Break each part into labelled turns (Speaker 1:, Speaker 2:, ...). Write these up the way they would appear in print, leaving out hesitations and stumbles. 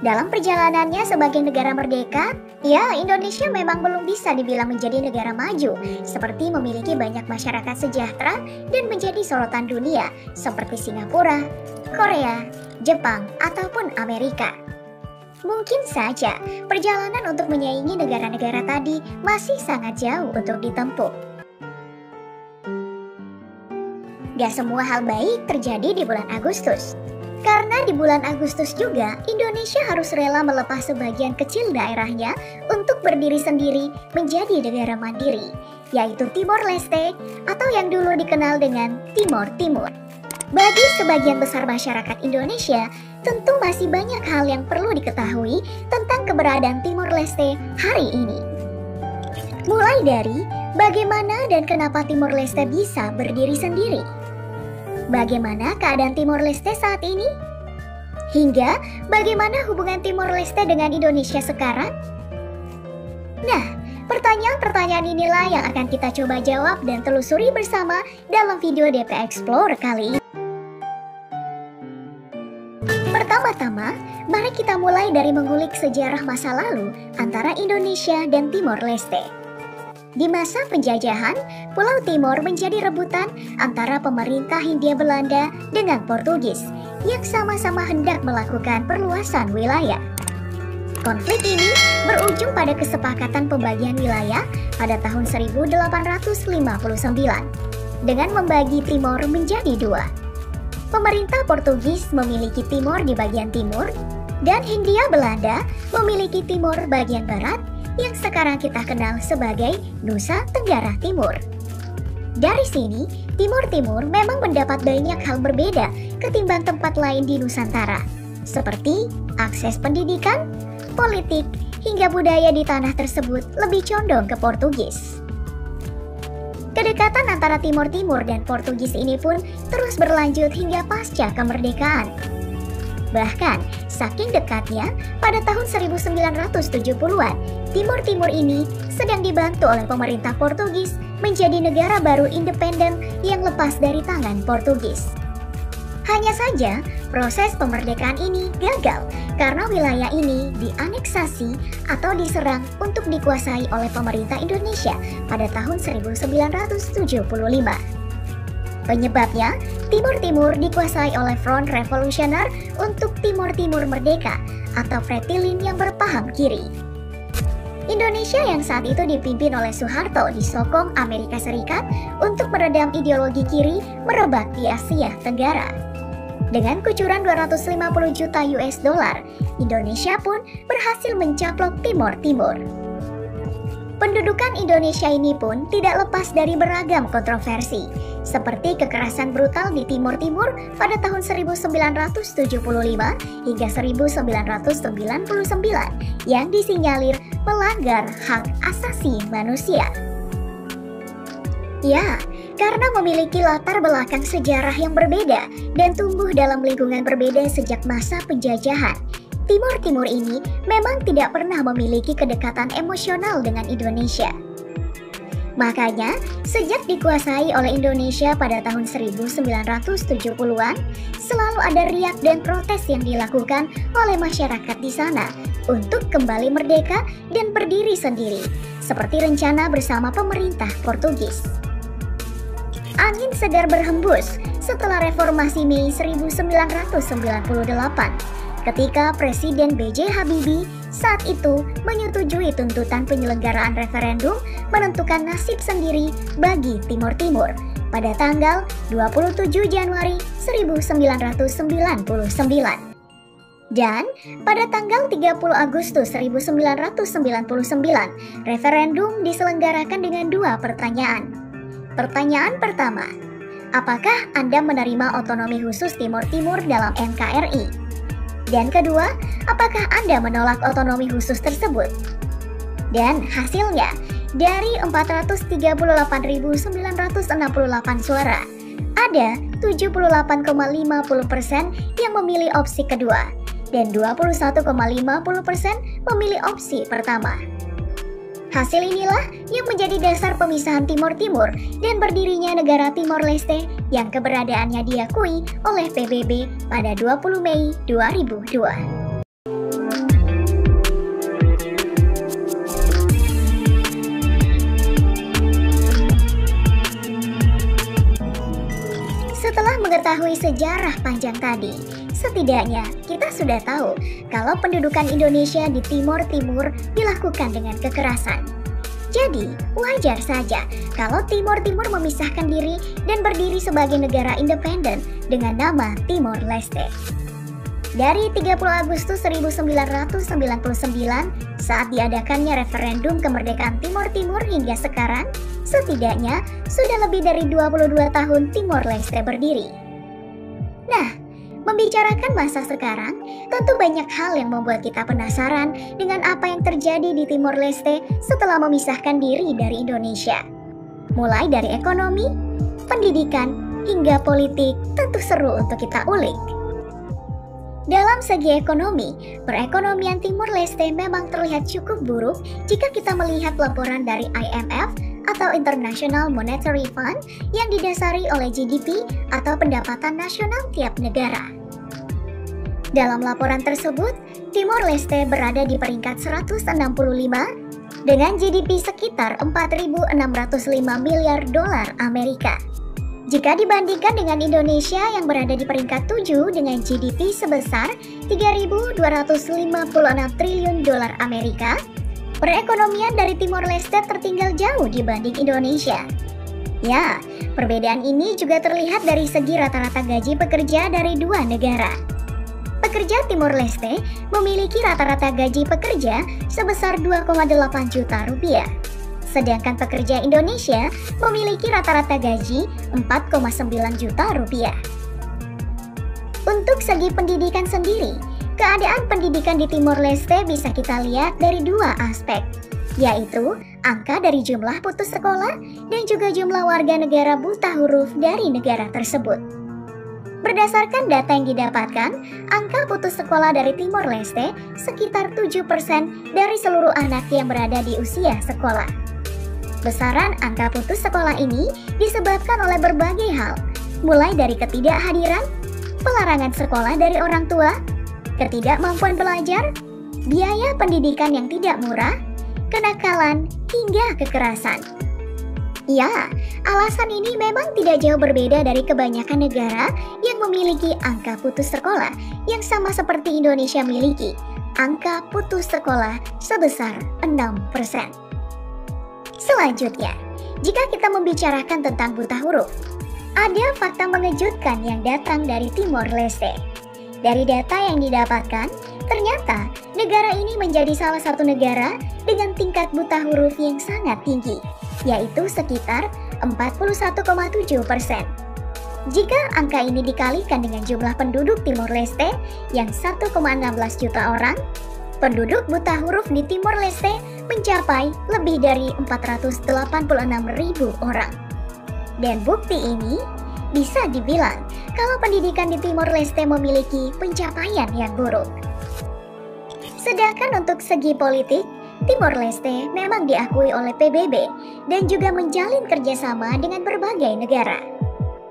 Speaker 1: Dalam perjalanannya sebagai negara merdeka, ya Indonesia memang belum bisa dibilang menjadi negara maju, seperti memiliki banyak masyarakat sejahtera dan menjadi sorotan dunia, seperti Singapura, Korea, Jepang, ataupun Amerika. Mungkin saja perjalanan untuk menyaingi negara-negara tadi masih sangat jauh untuk ditempuh. Gak semua hal baik terjadi di bulan Agustus. Karena di bulan Agustus juga, Indonesia harus rela melepas sebagian kecil daerahnya untuk berdiri sendiri menjadi negara mandiri, yaitu Timor Leste atau yang dulu dikenal dengan Timor Timur. Bagi sebagian besar masyarakat Indonesia, tentu masih banyak hal yang perlu diketahui tentang keberadaan Timor Leste hari ini. Mulai dari bagaimana dan kenapa Timor Leste bisa berdiri sendiri. Bagaimana keadaan Timor Leste saat ini? Hingga bagaimana hubungan Timor Leste dengan Indonesia sekarang? Nah, pertanyaan-pertanyaan inilah yang akan kita coba jawab dan telusuri bersama dalam video DP Explore kali ini. Pertama-tama, mari kita mulai dari mengulik sejarah masa lalu antara Indonesia dan Timor Leste. Di masa penjajahan, Pulau Timor menjadi rebutan antara pemerintah Hindia Belanda dengan Portugis yang sama-sama hendak melakukan perluasan wilayah. Konflik ini berujung pada kesepakatan pembagian wilayah pada tahun 1859 dengan membagi Timor menjadi dua. Pemerintah Portugis memiliki Timor di bagian timur dan Hindia Belanda memiliki Timor bagian barat yang sekarang kita kenal sebagai Nusa Tenggara Timur. Dari sini, Timor Timur memang mendapat banyak hal berbeda ketimbang tempat lain di Nusantara, seperti akses pendidikan, politik, hingga budaya di tanah tersebut lebih condong ke Portugis. Kedekatan antara Timor Timur dan Portugis ini pun terus berlanjut hingga pasca kemerdekaan. Bahkan, saking dekatnya, pada tahun 1970-an, Timor Timur ini sedang dibantu oleh pemerintah Portugis menjadi negara baru independen yang lepas dari tangan Portugis. Hanya saja, proses pemerdekaan ini gagal karena wilayah ini dianeksasi atau diserang untuk dikuasai oleh pemerintah Indonesia pada tahun 1975. Penyebabnya, Timor Timur dikuasai oleh Front Revolusioner untuk Timor Timur Merdeka atau Fretilin yang berpaham kiri. Indonesia yang saat itu dipimpin oleh Soeharto disokong Amerika Serikat untuk meredam ideologi kiri merebak di Asia Tenggara. Dengan kucuran 250 juta US dollar, Indonesia pun berhasil mencaplok Timor Timur. Pendudukan Indonesia ini pun tidak lepas dari beragam kontroversi, seperti kekerasan brutal di Timor Timur pada tahun 1975 hingga 1999 yang disinyalir melanggar hak asasi manusia. Ya, karena memiliki latar belakang sejarah yang berbeda dan tumbuh dalam lingkungan berbeda sejak masa penjajahan, Timor Timur ini memang tidak pernah memiliki kedekatan emosional dengan Indonesia. Makanya, sejak dikuasai oleh Indonesia pada tahun 1970-an, selalu ada riak dan protes yang dilakukan oleh masyarakat di sana untuk kembali merdeka dan berdiri sendiri, seperti rencana bersama pemerintah Portugis. Angin segar berhembus setelah reformasi Mei 1998. Ketika Presiden B.J. Habibie saat itu menyetujui tuntutan penyelenggaraan referendum menentukan nasib sendiri bagi Timor Timur pada tanggal 27 Januari 1999. Dan pada tanggal 30 Agustus 1999, referendum diselenggarakan dengan dua pertanyaan. Pertanyaan pertama, apakah Anda menerima otonomi khusus Timor Timur dalam NKRI? Dan kedua, apakah Anda menolak otonomi khusus tersebut? Dan hasilnya, dari 438.968 suara, ada 78,50% yang memilih opsi kedua, dan 21,50% memilih opsi pertama. Hasil inilah yang menjadi dasar pemisahan Timor Timur dan berdirinya negara Timor Leste yang keberadaannya diakui oleh PBB pada 20 Mei 2002. mengetahui sejarah panjang tadi, setidaknya kita sudah tahu kalau pendudukan Indonesia di Timor Timur dilakukan dengan kekerasan. Jadi, wajar saja kalau Timor Timur memisahkan diri dan berdiri sebagai negara independen dengan nama Timor Leste. Dari 30 Agustus 1999 saat diadakannya referendum kemerdekaan Timor Timur hingga sekarang, setidaknya sudah lebih dari 22 tahun Timor Leste berdiri. Nah, membicarakan masa sekarang, tentu banyak hal yang membuat kita penasaran dengan apa yang terjadi di Timor Leste setelah memisahkan diri dari Indonesia. Mulai dari ekonomi, pendidikan, hingga politik, tentu seru untuk kita ulik. Dalam segi ekonomi, perekonomian Timor Leste memang terlihat cukup buruk jika kita melihat laporan dari IMF atau International Monetary Fund yang didasari oleh GDP atau pendapatan nasional tiap negara. Dalam laporan tersebut, Timor Leste berada di peringkat 165 dengan GDP sekitar 4.605 miliar dolar Amerika. Jika dibandingkan dengan Indonesia yang berada di peringkat 7 dengan GDP sebesar 3.256 triliun dolar Amerika, perekonomian dari Timor Leste tertinggal jauh dibanding Indonesia. Ya, perbedaan ini juga terlihat dari segi rata-rata gaji pekerja dari dua negara. Pekerja Timor Leste memiliki rata-rata gaji pekerja sebesar 2,8 juta rupiah. Sedangkan pekerja Indonesia memiliki rata-rata gaji 4,9 juta rupiah. Untuk segi pendidikan sendiri, keadaan pendidikan di Timor Leste bisa kita lihat dari dua aspek, yaitu angka dari jumlah putus sekolah dan juga jumlah warga negara buta huruf dari negara tersebut. Berdasarkan data yang didapatkan, angka putus sekolah dari Timor Leste sekitar 7% dari seluruh anak yang berada di usia sekolah. Besaran angka putus sekolah ini disebabkan oleh berbagai hal, mulai dari ketidakhadiran, pelarangan sekolah dari orang tua, ketidakmampuan belajar, biaya pendidikan yang tidak murah, kenakalan, hingga kekerasan. Ya, alasan ini memang tidak jauh berbeda dari kebanyakan negara yang memiliki angka putus sekolah yang sama seperti Indonesia miliki, angka putus sekolah sebesar 6%. Selanjutnya, jika kita membicarakan tentang buta huruf, ada fakta mengejutkan yang datang dari Timor Leste. Dari data yang didapatkan, ternyata negara ini menjadi salah satu negara dengan tingkat buta huruf yang sangat tinggi, yaitu sekitar 41,7%. Jika angka ini dikalikan dengan jumlah penduduk Timor Leste yang 1,16 juta orang, penduduk buta huruf di Timor Leste mencapai lebih dari 486.000 orang. Dan bukti ini bisa dibilang kalau pendidikan di Timor Leste memiliki pencapaian yang buruk. Sedangkan untuk segi politik, Timor Leste memang diakui oleh PBB dan juga menjalin kerjasama dengan berbagai negara.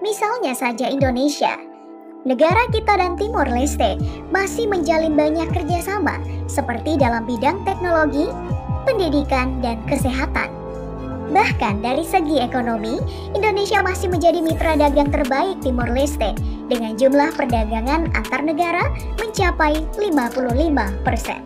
Speaker 1: Misalnya saja Indonesia. Negara kita dan Timor Leste masih menjalin banyak kerjasama seperti dalam bidang teknologi, pendidikan, dan kesehatan. Bahkan dari segi ekonomi, Indonesia masih menjadi mitra dagang terbaik Timor Leste dengan jumlah perdagangan antar negara mencapai 55%.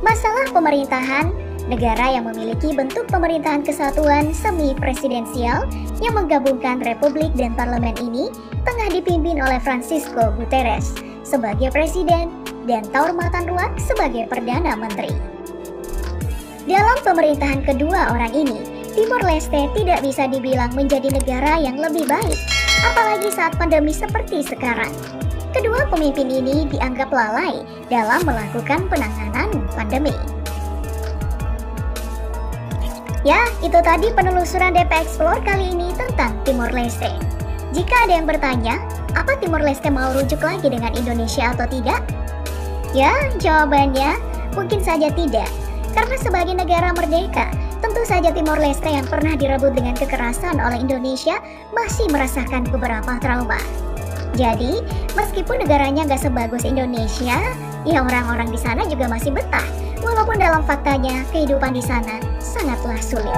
Speaker 1: Masalah pemerintahan, negara yang memiliki bentuk pemerintahan kesatuan semi-presidensial yang menggabungkan republik dan parlemen ini tengah dipimpin oleh Francisco Guterres sebagai presiden dan Taur Matanruak sebagai Perdana Menteri. Dalam pemerintahan kedua orang ini, Timor Leste tidak bisa dibilang menjadi negara yang lebih baik, apalagi saat pandemi seperti sekarang. Kedua pemimpin ini dianggap lalai dalam melakukan penanganan pandemi. Ya, itu tadi penelusuran DP Explore kali ini tentang Timor Leste. Jika ada yang bertanya, apa Timor Leste mau rujuk lagi dengan Indonesia atau tidak? Ya, jawabannya mungkin saja tidak. Karena sebagai negara merdeka, tentu saja Timor Leste yang pernah direbut dengan kekerasan oleh Indonesia masih merasakan beberapa trauma. Jadi, meskipun negaranya nggak sebagus Indonesia, ya orang-orang di sana juga masih betah. Walaupun dalam faktanya kehidupan di sana sangatlah sulit.